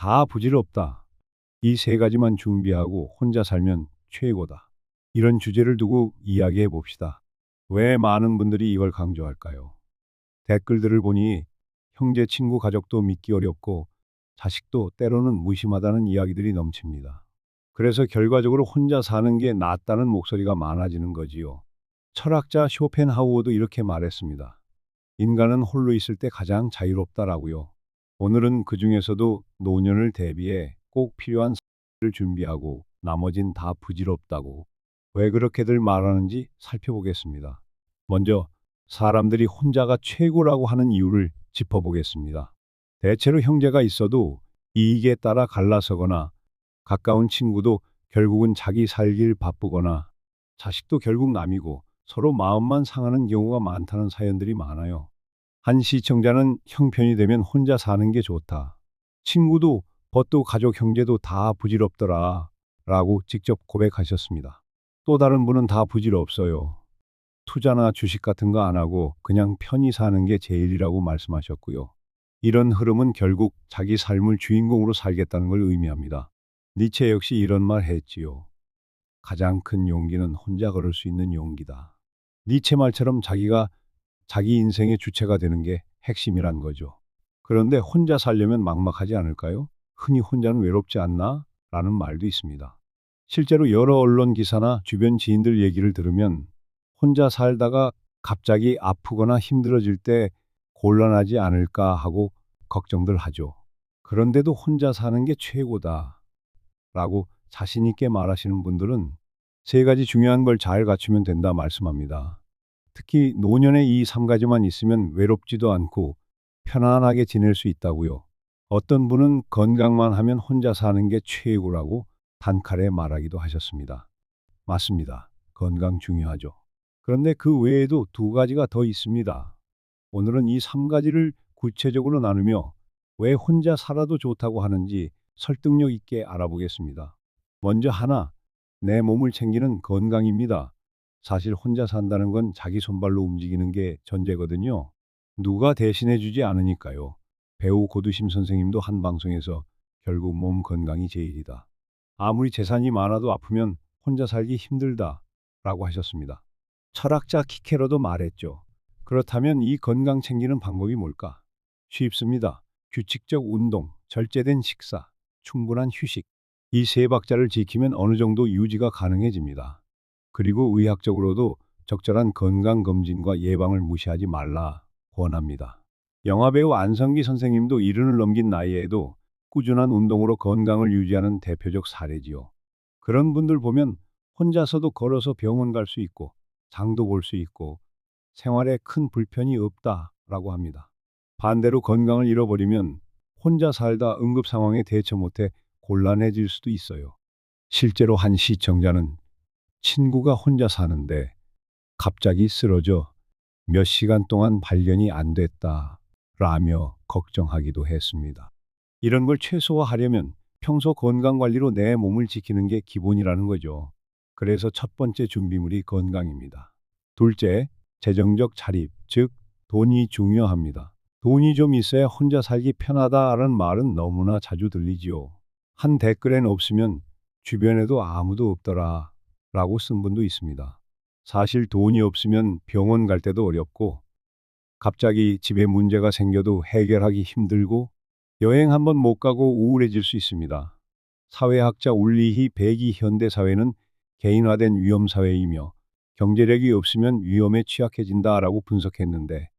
다 부질없다. 이 세 가지만 준비하고 혼자 살면 최고다. 이런 주제를 두고 이야기해 봅시다. 왜 많은 분들이 이걸 강조할까요? 댓글들을 보니 형제, 친구, 가족도 믿기 어렵고 자식도 때로는 무심하다는 이야기들이 넘칩니다. 그래서 결과적으로 혼자 사는 게 낫다는 목소리가 많아지는 거지요. 철학자 쇼펜하우어도 이렇게 말했습니다. 인간은 홀로 있을 때 가장 자유롭다라고요. 오늘은 그 중에서도 노년을 대비해 꼭 필요한 를 준비하고 나머진 다 부질없다고 왜 그렇게들 말하는지 살펴보겠습니다. 먼저 사람들이 혼자가 최고라고 하는 이유를 짚어보겠습니다. 대체로 형제가 있어도 이익에 따라 갈라서거나 가까운 친구도 결국은 자기 살길 바쁘거나 자식도 결국 남이고 서로 마음만 상하는 경우가 많다는 사연들이 많아요. 한 시청자는 형편이 되면 혼자 사는 게 좋다. 친구도 벗도 가족 형제도 다 부질없더라 라고 직접 고백하셨습니다. 또 다른 분은 다 부질없어요. 투자나 주식 같은 거 안 하고 그냥 편히 사는 게 제일이라고 말씀하셨고요. 이런 흐름은 결국 자기 삶을 주인공으로 살겠다는 걸 의미합니다. 니체 역시 이런 말 했지요. 가장 큰 용기는 혼자 걸을 수 있는 용기다. 니체 말처럼 자기가 자기 인생의 주체가 되는 게 핵심이란 거죠. 그런데 혼자 살려면 막막하지 않을까요? 흔히 혼자는 외롭지 않나? 라는 말도 있습니다. 실제로 여러 언론 기사나 주변 지인들 얘기를 들으면 혼자 살다가 갑자기 아프거나 힘들어질 때 곤란하지 않을까 하고 걱정들 하죠. 그런데도 혼자 사는 게 최고다 라고 자신 있게 말하시는 분들은 세 가지 중요한 걸 잘 갖추면 된다 말씀합니다. 특히 노년에 이 3가지만 있으면 외롭지도 않고 편안하게 지낼 수 있다고요. 어떤 분은 건강만 하면 혼자 사는 게 최고라고 단칼에 말하기도 하셨습니다. 맞습니다. 건강 중요하죠. 그런데 그 외에도 2가지가 더 있습니다. 오늘은 이 3가지를 구체적으로 나누며 왜 혼자 살아도 좋다고 하는지 설득력 있게 알아보겠습니다. 먼저 하나, 내 몸을 챙기는 건강입니다. 사실 혼자 산다는 건 자기 손발로 움직이는 게 전제거든요. 누가 대신해 주지 않으니까요. 배우 고두심 선생님도 한 방송에서 결국 몸 건강이 제일이다. 아무리 재산이 많아도 아프면 혼자 살기 힘들다 라고 하셨습니다. 철학자 키케로도 말했죠. 그렇다면 이 건강 챙기는 방법이 뭘까? 쉽습니다. 규칙적 운동, 절제된 식사, 충분한 휴식. 이 세 박자를 지키면 어느 정도 유지가 가능해집니다. 그리고 의학적으로도 적절한 건강검진과 예방을 무시하지 말라 권합니다. 영화배우 안성기 선생님도 70을 넘긴 나이에도 꾸준한 운동으로 건강을 유지하는 대표적 사례지요. 그런 분들 보면 혼자서도 걸어서 병원 갈 수 있고 장도 볼 수 있고 생활에 큰 불편이 없다라고 합니다. 반대로 건강을 잃어버리면 혼자 살다 응급 상황에 대처 못해 곤란해질 수도 있어요. 실제로 한 시청자는 친구가 혼자 사는데 갑자기 쓰러져 몇 시간 동안 발견이 안 됐다 라며 걱정하기도 했습니다. 이런 걸 최소화하려면 평소 건강관리로 내 몸을 지키는 게 기본이라는 거죠. 그래서 첫 번째 준비물이 건강입니다. 둘째, 재정적 자립, 즉 돈이 중요합니다. 돈이 좀 있어야 혼자 살기 편하다라는 말은 너무나 자주 들리지요. 한 댓글엔 없으면 주변에도 아무도 없더라 라고 쓴 분도 있습니다. 사실 돈이 없으면 병원 갈 때도 어렵고 갑자기 집에 문제가 생겨도 해결하기 힘들고 여행 한번 못 가고 우울해질 수 있습니다. 사회학자 울리히 백이 현대 사회는 개인화된 위험 사회이며 경제력이 없으면 위험에 취약해진다라고 분석했는데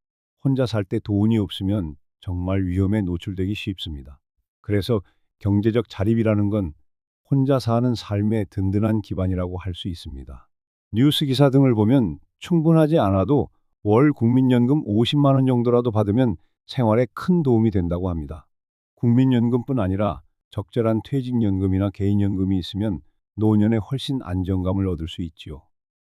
혼자 살 때 돈이 없으면 정말 위험에 노출되기 쉽습니다. 그래서 경제적 자립이라는 건 혼자 사는 삶의 든든한 기반이라고 할 수 있습니다. 뉴스 기사 등을 보면 충분하지 않아도 월 국민연금 50만 원 정도라도 받으면 생활에 큰 도움이 된다고 합니다. 국민연금뿐 아니라 적절한 퇴직연금이나 개인연금이 있으면 노년에 훨씬 안정감을 얻을 수 있지요.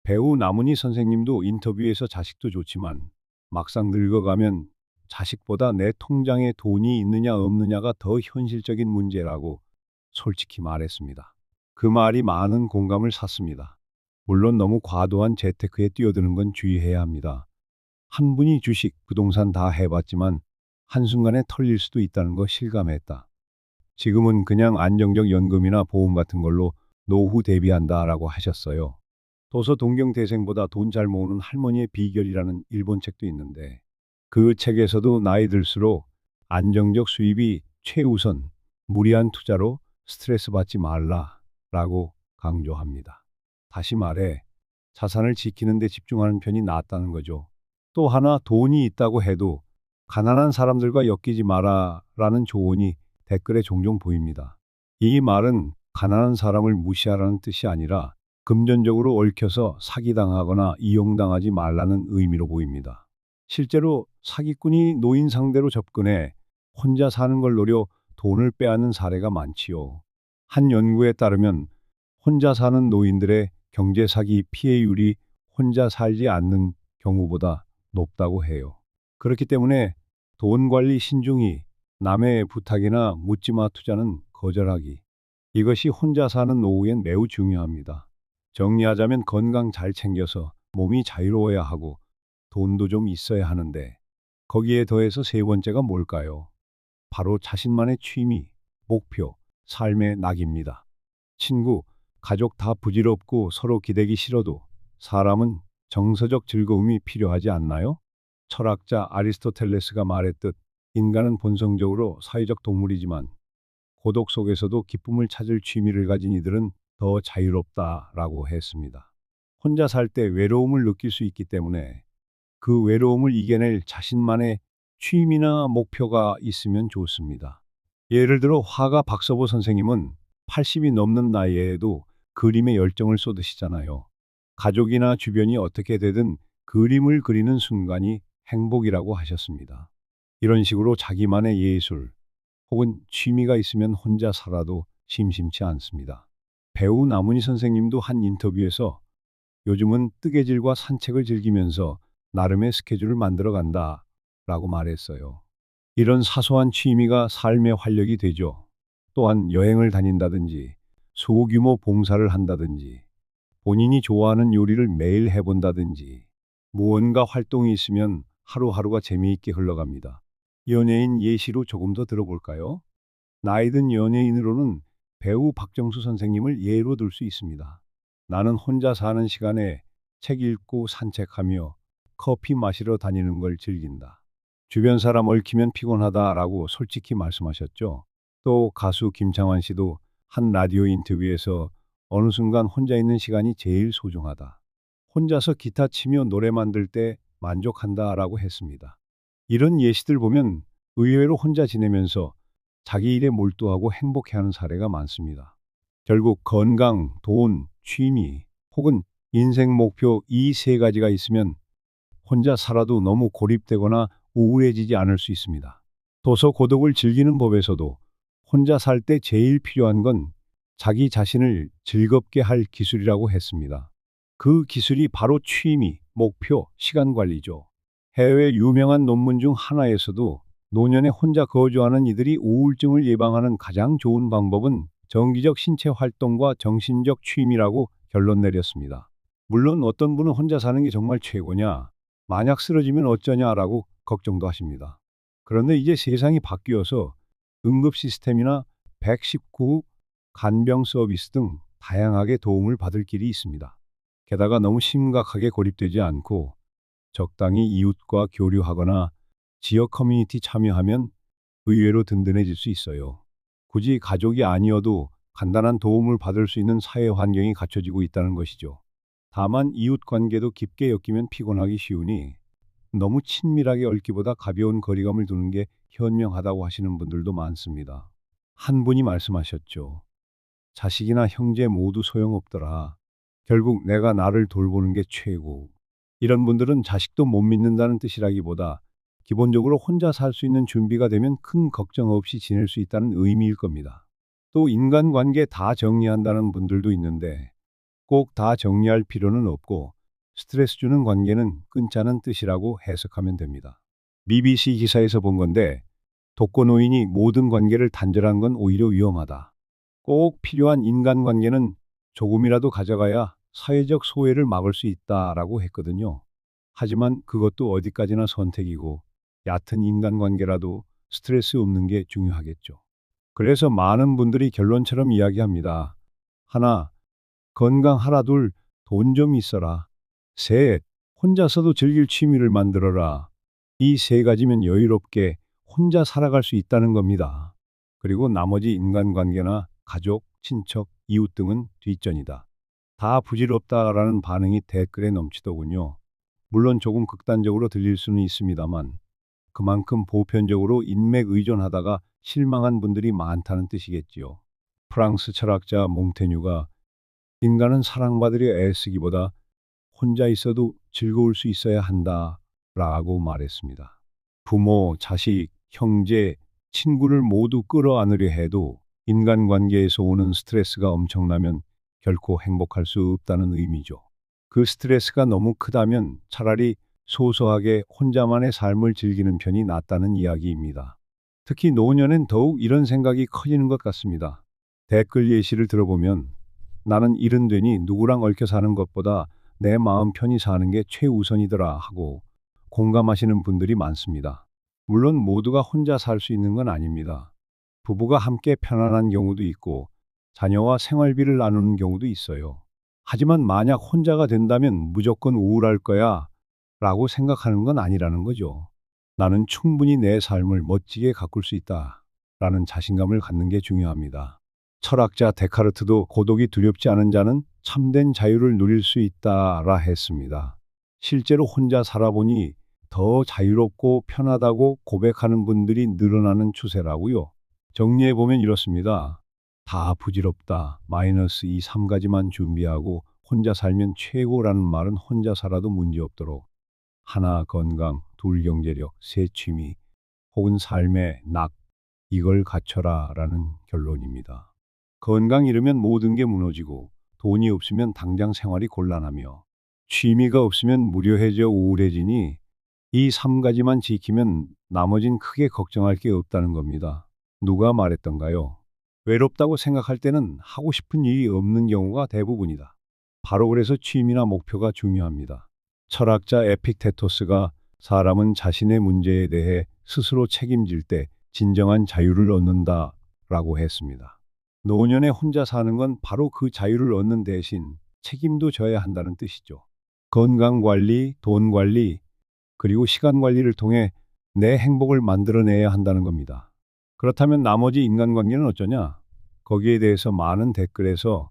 배우 남은희 선생님도 인터뷰에서 자식도 좋지만 막상 늙어가면 자식보다 내 통장에 돈이 있느냐 없느냐가 더 현실적인 문제라고 솔직히 말했습니다. 그 말이 많은 공감을 샀습니다. 물론 너무 과도한 재테크에 뛰어드는 건 주의해야 합니다. 한 분이 주식, 부동산 다 해봤지만 한순간에 털릴 수도 있다는 거 실감했다. 지금은 그냥 안정적 연금이나 보험 같은 걸로 노후 대비한다라고 하셨어요. 도서 동경대생보다 돈 잘 모으는 할머니의 비결이라는 일본 책도 있는데 그 책에서도 나이 들수록 안정적 수입이 최우선, 무리한 투자로 스트레스 받지 말라라고 강조합니다. 다시 말해 자산을 지키는 데 집중하는 편이 낫다는 거죠. 또 하나 돈이 있다고 해도 가난한 사람들과 엮이지 마라라는 조언이 댓글에 종종 보입니다. 이 말은 가난한 사람을 무시하라는 뜻이 아니라 금전적으로 얽혀서 사기당하거나 이용당하지 말라는 의미로 보입니다. 실제로 사기꾼이 노인 상대로 접근해 혼자 사는 걸 노려 돈을 빼앗는 사례가 많지요. 한 연구에 따르면 혼자 사는 노인들의 경제 사기 피해율이 혼자 살지 않는 경우보다 높다고 해요. 그렇기 때문에 돈 관리 신중히, 남의 부탁이나 묻지마 투자는 거절하기. 이것이 혼자 사는 노후엔 매우 중요합니다. 정리하자면 건강 잘 챙겨서 몸이 자유로워야 하고 돈도 좀 있어야 하는데 거기에 더해서 세 번째가 뭘까요? 바로 자신만의 취미, 목표, 삶의 낙입니다. 친구, 가족 다 부질없고 서로 기대기 싫어도 사람은 정서적 즐거움이 필요하지 않나요? 철학자 아리스토텔레스가 말했듯 인간은 본성적으로 사회적 동물이지만 고독 속에서도 기쁨을 찾을 취미를 가진 이들은 더 자유롭다라고 했습니다. 혼자 살 때 외로움을 느낄 수 있기 때문에 그 외로움을 이겨낼 자신만의 취미나 목표가 있으면 좋습니다. 예를 들어 화가 박서보 선생님은 80이 넘는 나이에도 그림에 열정을 쏟으시잖아요. 가족이나 주변이 어떻게 되든 그림을 그리는 순간이 행복이라고 하셨습니다. 이런 식으로 자기만의 예술 혹은 취미가 있으면 혼자 살아도 심심치 않습니다. 배우 나문희 선생님도 한 인터뷰에서 요즘은 뜨개질과 산책을 즐기면서 나름의 스케줄을 만들어 간다 라고 말했어요. 이런 사소한 취미가 삶의 활력이 되죠. 또한 여행을 다닌다든지 소규모 봉사를 한다든지 본인이 좋아하는 요리를 매일 해본다든지 무언가 활동이 있으면 하루하루가 재미있게 흘러갑니다. 연예인 예시로 조금 더 들어볼까요? 나이든 연예인으로는 배우 박정수 선생님을 예로 들 수 있습니다. 나는 혼자 사는 시간에 책 읽고 산책하며 커피 마시러 다니는 걸 즐긴다. 주변 사람 얽히면 피곤하다라고 솔직히 말씀하셨죠. 또 가수 김창완 씨도 한 라디오 인터뷰에서 어느 순간 혼자 있는 시간이 제일 소중하다. 혼자서 기타 치며 노래 만들 때 만족한다라고 했습니다. 이런 예시들 보면 의외로 혼자 지내면서 자기 일에 몰두하고 행복해하는 사례가 많습니다. 결국 건강, 돈, 취미 혹은 인생 목표 이 세 가지가 있으면 혼자 살아도 너무 고립되거나 우울해지지 않을 수 있습니다. 도서 고독을 즐기는 법에서도 혼자 살 때 제일 필요한 건 자기 자신을 즐겁게 할 기술이라고 했습니다. 그 기술이 바로 취미, 목표, 시간 관리죠. 해외 유명한 논문 중 하나에서도 노년에 혼자 거주하는 이들이 우울증을 예방하는 가장 좋은 방법은 정기적 신체 활동과 정신적 취미라고 결론 내렸습니다. 물론 어떤 분은 혼자 사는 게 정말 최고냐, 만약 쓰러지면 어쩌냐라고 걱정도 하십니다. 그런데 이제 세상이 바뀌어서 응급 시스템이나 119 간병 서비스 등 다양하게 도움을 받을 길이 있습니다. 게다가 너무 심각하게 고립되지 않고 적당히 이웃과 교류하거나 지역 커뮤니티 참여하면 의외로 든든해질 수 있어요. 굳이 가족이 아니어도 간단한 도움을 받을 수 있는 사회 환경이 갖춰지고 있다는 것이죠. 다만 이웃 관계도 깊게 엮이면 피곤하기 쉬우니 너무 친밀하게 얽기보다 가벼운 거리감을 두는 게 현명하다고 하시는 분들도 많습니다. 한 분이 말씀하셨죠. 자식이나 형제 모두 소용없더라. 결국 내가 나를 돌보는 게 최고. 이런 분들은 자식도 못 믿는다는 뜻이라기보다 기본적으로 혼자 살 수 있는 준비가 되면 큰 걱정 없이 지낼 수 있다는 의미일 겁니다. 또 인간관계 다 정리한다는 분들도 있는데 꼭 다 정리할 필요는 없고 스트레스 주는 관계는 끊자는 뜻이라고 해석하면 됩니다. BBC 기사에서 본 건데 독거노인이 모든 관계를 단절한 건 오히려 위험하다. 꼭 필요한 인간관계는 조금이라도 가져가야 사회적 소외를 막을 수 있다라고 했거든요. 하지만 그것도 어디까지나 선택이고 얕은 인간관계라도 스트레스 없는 게 중요하겠죠. 그래서 많은 분들이 결론처럼 이야기합니다. 하나, 건강하라. 둘, 돈 좀 있어라. 셋, 혼자서도 즐길 취미를 만들어라. 이 세 가지면 여유롭게 혼자 살아갈 수 있다는 겁니다. 그리고 나머지 인간관계나 가족, 친척, 이웃 등은 뒷전이다. 다 부질없다라는 반응이 댓글에 넘치더군요. 물론 조금 극단적으로 들릴 수는 있습니다만 그만큼 보편적으로 인맥 의존하다가 실망한 분들이 많다는 뜻이겠지요. 프랑스 철학자 몽테뉴가 인간은 사랑받으려 애쓰기보다 혼자 있어도 즐거울 수 있어야 한다 라고 말했습니다. 부모, 자식, 형제, 친구를 모두 끌어안으려 해도 인간관계에서 오는 스트레스가 엄청나면 결코 행복할 수 없다는 의미죠. 그 스트레스가 너무 크다면 차라리 소소하게 혼자만의 삶을 즐기는 편이 낫다는 이야기입니다. 특히 노년엔 더욱 이런 생각이 커지는 것 같습니다. 댓글 예시를 들어보면 나는 일은 되니 누구랑 얽혀 사는 것보다 내 마음 편히 사는 게 최우선이더라 하고 공감하시는 분들이 많습니다. 물론 모두가 혼자 살 수 있는 건 아닙니다. 부부가 함께 편안한 경우도 있고 자녀와 생활비를 나누는 경우도 있어요. 하지만 만약 혼자가 된다면 무조건 우울할 거야 라고 생각하는 건 아니라는 거죠. 나는 충분히 내 삶을 멋지게 가꿀 수 있다 라는 자신감을 갖는 게 중요합니다. 철학자 데카르트도 고독이 두렵지 않은 자는 참된 자유를 누릴 수 있다라 했습니다. 실제로 혼자 살아보니 더 자유롭고 편하다고 고백하는 분들이 늘어나는 추세라고요. 정리해보면 이렇습니다. 다 부질없다. 마이너스 이 3가지만 준비하고 혼자 살면 최고라는 말은 혼자 살아도 문제없도록 하나 건강, 둘 경제력, 셋 취미, 혹은 삶의 낙, 이걸 갖춰라 라는 결론입니다. 건강 잃으면 모든 게 무너지고 돈이 없으면 당장 생활이 곤란하며 취미가 없으면 무료해져 우울해지니 이 3가지만 지키면 나머진 크게 걱정할 게 없다는 겁니다. 누가 말했던가요? 외롭다고 생각할 때는 하고 싶은 일이 없는 경우가 대부분이다. 바로 그래서 취미나 목표가 중요합니다. 철학자 에픽테토스가 사람은 자신의 문제에 대해 스스로 책임질 때 진정한 자유를 얻는다 라고 했습니다. 노년에 혼자 사는 건 바로 그 자유를 얻는 대신 책임도 져야 한다는 뜻이죠. 건강 관리, 돈 관리, 그리고 시간 관리를 통해 내 행복을 만들어내야 한다는 겁니다. 그렇다면 나머지 인간관계는 어쩌냐? 거기에 대해서 많은 댓글에서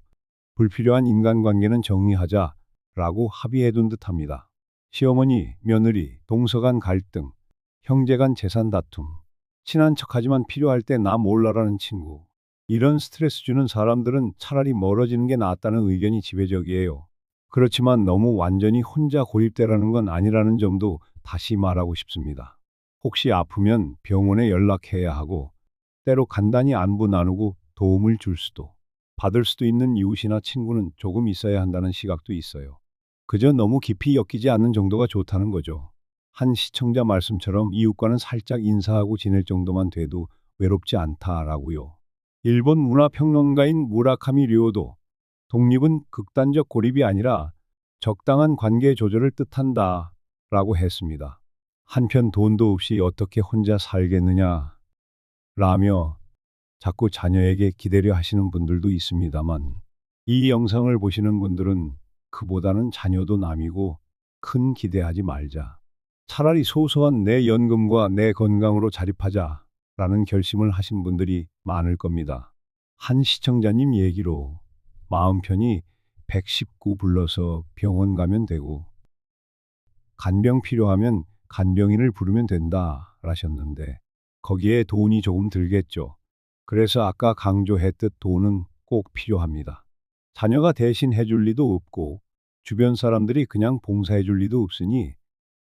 불필요한 인간관계는 정리하자 라고 합의해둔 듯합니다. 시어머니, 며느리, 동서 간 갈등, 형제 간 재산 다툼, 친한 척하지만 필요할 때 나 몰라라는 친구. 이런 스트레스 주는 사람들은 차라리 멀어지는 게 낫다는 의견이 지배적이에요. 그렇지만 너무 완전히 혼자 고립되라는 건 아니라는 점도 다시 말하고 싶습니다. 혹시 아프면 병원에 연락해야 하고 때로 간단히 안부 나누고 도움을 줄 수도 받을 수도 있는 이웃이나 친구는 조금 있어야 한다는 시각도 있어요. 그저 너무 깊이 엮이지 않는 정도가 좋다는 거죠. 한 시청자 말씀처럼 이웃과는 살짝 인사하고 지낼 정도만 돼도 외롭지 않다라고요. 일본 문화평론가인 무라카미 료도 독립은 극단적 고립이 아니라 적당한 관계 조절을 뜻한다 라고 했습니다. 한편 돈도 없이 어떻게 혼자 살겠느냐 라며 자꾸 자녀에게 기대려 하시는 분들도 있습니다만 이 영상을 보시는 분들은 그보다는 자녀도 남이고 큰 기대하지 말자. 차라리 소소한 내 연금과 내 건강으로 자립하자 라는 결심을 하신 분들이 많을 겁니다. 한 시청자님 얘기로 마음 편히 119 불러서 병원 가면 되고 간병 필요하면 간병인을 부르면 된다 라셨는데 거기에 돈이 조금 들겠죠. 그래서 아까 강조했듯 돈은 꼭 필요합니다. 자녀가 대신 해줄 리도 없고 주변 사람들이 그냥 봉사해줄 리도 없으니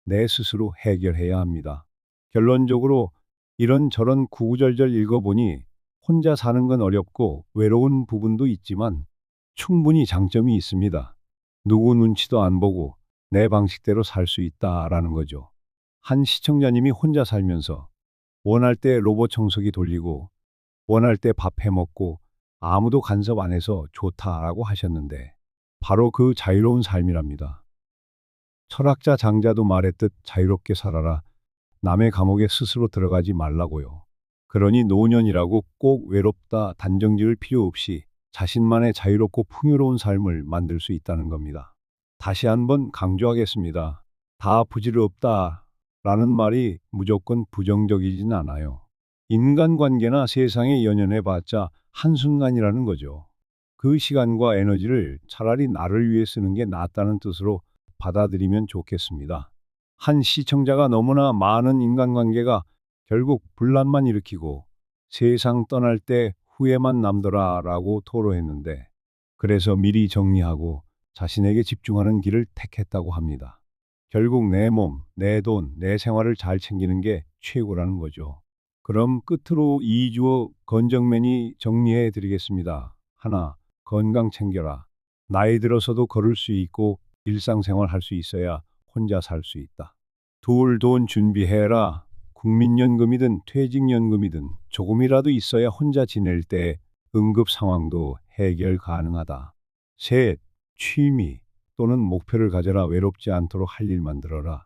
내 스스로 해결해야 합니다. 결론적으로 이런저런 구구절절 읽어보니 혼자 사는 건 어렵고 외로운 부분도 있지만 충분히 장점이 있습니다. 누구 눈치도 안 보고 내 방식대로 살 수 있다라는 거죠. 한 시청자님이 혼자 살면서 원할 때 로봇 청소기 돌리고 원할 때 밥 해 먹고 아무도 간섭 안 해서 좋다라고 하셨는데 바로 그 자유로운 삶이랍니다. 철학자 장자도 말했듯 자유롭게 살아라. 남의 감옥에 스스로 들어가지 말라고요. 그러니 노년이라고 꼭 외롭다 단정 지을 필요 없이 자신만의 자유롭고 풍요로운 삶을 만들 수 있다는 겁니다. 다시 한번 강조하겠습니다. 다 부질없다 라는 말이 무조건 부정적이진 않아요. 인간관계나 세상에 연연해 봤자 한순간이라는 거죠. 그 시간과 에너지를 차라리 나를 위해 쓰는 게 낫다는 뜻으로 받아들이면 좋겠습니다. 한 시청자가 너무나 많은 인간관계가 결국 분란만 일으키고 세상 떠날 때 후회만 남더라라고 토로했는데, 그래서 미리 정리하고 자신에게 집중하는 길을 택했다고 합니다. 결국 내 몸, 내 돈, 내 생활을 잘 챙기는 게 최고라는 거죠. 그럼 끝으로 이주호 건정맨이 정리해 드리겠습니다. 하나, 건강 챙겨라. 나이 들어서도 걸을 수 있고 일상생활 할 수 있어야 혼자 살 수 있다. 둘, 돈 준비해라. 국민연금이든 퇴직연금이든 조금이라도 있어야 혼자 지낼 때 응급 상황도 해결 가능하다. 셋, 취미 또는 목표를 가져라. 외롭지 않도록 할 일 만들어라.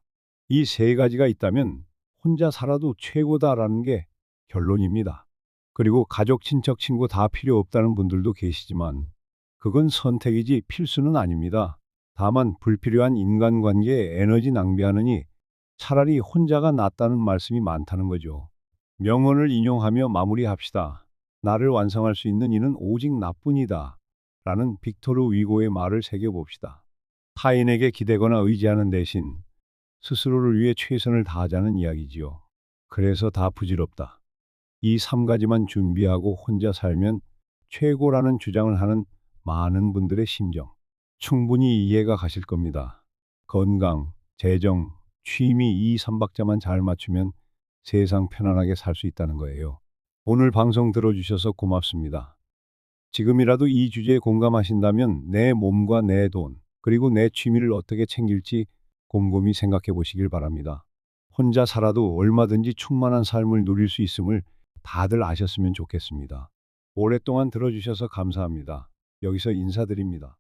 이 세 가지가 있다면 혼자 살아도 최고다라는 게 결론입니다. 그리고 가족, 친척, 친구 다 필요 없다는 분들도 계시지만 그건 선택이지 필수는 아닙니다. 다만 불필요한 인간관계에 에너지 낭비하느니 차라리 혼자가 낫다는 말씀이 많다는 거죠. 명언을 인용하며 마무리합시다. 나를 완성할 수 있는 이는 오직 나뿐이다. 라는 빅토르 위고의 말을 새겨봅시다. 타인에게 기대거나 의지하는 대신 스스로를 위해 최선을 다하자는 이야기지요. 그래서 다 부질없다. 이 3가지만 준비하고 혼자 살면 최고라는 주장을 하는 많은 분들의 심정, 충분히 이해가 가실 겁니다. 건강, 재정, 취미 이 3박자만 잘 맞추면 세상 편안하게 살 수 있다는 거예요. 오늘 방송 들어주셔서 고맙습니다. 지금이라도 이 주제에 공감하신다면 내 몸과 내 돈, 그리고 내 취미를 어떻게 챙길지 곰곰이 생각해 보시길 바랍니다. 혼자 살아도 얼마든지 충만한 삶을 누릴 수 있음을 다들 아셨으면 좋겠습니다. 오랫동안 들어주셔서 감사합니다. 여기서 인사드립니다.